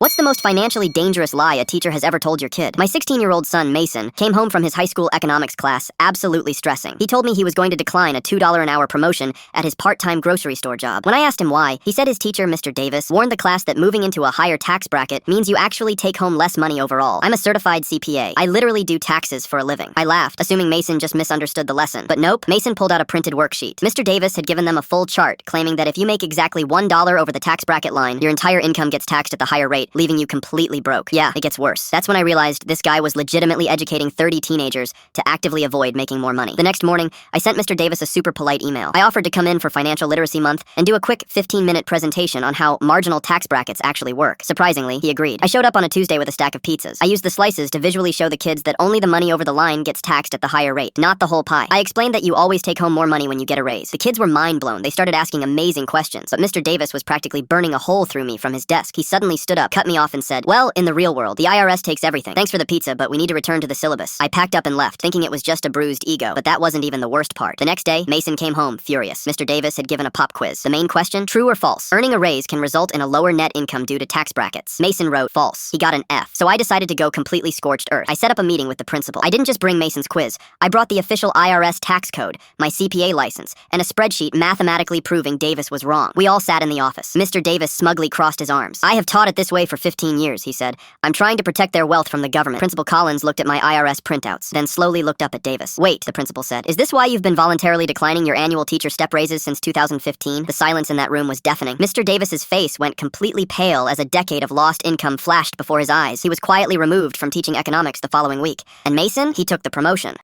What's the most financially dangerous lie a teacher has ever told your kid? My 16-year-old son, Mason, came home from his high school economics class absolutely stressing. He told me he was going to decline a $2 an hour promotion at his part-time grocery store job. When I asked him why, he said his teacher, Mr. Davis, warned the class that moving into a higher tax bracket means you actually take home less money overall. I'm a certified CPA. I literally do taxes for a living. I laughed, assuming Mason just misunderstood the lesson. But nope, Mason pulled out a printed worksheet. Mr. Davis had given them a full chart, claiming that if you make exactly $1 over the tax bracket line, your entire income gets taxed at the higher rate, leaving you completely broke. Yeah, it gets worse. That's when I realized this guy was legitimately educating 30 teenagers to actively avoid making more money. The next morning, I sent Mr. Davis a super polite email. I offered to come in for Financial Literacy Month and do a quick 15-minute presentation on how marginal tax brackets actually work. Surprisingly, he agreed. I showed up on a Tuesday with a stack of pizzas. I used the slices to visually show the kids that only the money over the line gets taxed at the higher rate, not the whole pie. I explained that you always take home more money when you get a raise. The kids were mind blown. They started asking amazing questions, but Mr. Davis was practically burning a hole through me from his desk. He suddenly stood up, cut me off, and said, "Well, in the real world, the IRS takes everything. Thanks for the pizza, but we need to return to the syllabus." I packed up and left, thinking it was just a bruised ego, but that wasn't even the worst part. The next day, Mason came home furious. Mr. Davis had given a pop quiz. The main question, true or false? Earning a raise can result in a lower net income due to tax brackets. Mason wrote false. He got an F. So I decided to go completely scorched earth. I set up a meeting with the principal. I didn't just bring Mason's quiz. I brought the official IRS tax code, my CPA license, and a spreadsheet mathematically proving Davis was wrong. We all sat in the office. Mr. Davis smugly crossed his arms. "I have taught it this way for 15 years, he said. "I'm trying to protect their wealth from the government." Principal Collins looked at my IRS printouts, then slowly looked up at Davis. "Wait," the principal said. "Is this why you've been voluntarily declining your annual teacher step raises since 2015? The silence in that room was deafening. Mr. Davis's face went completely pale as a decade of lost income flashed before his eyes. He was quietly removed from teaching economics the following week. And Mason, he took the promotion.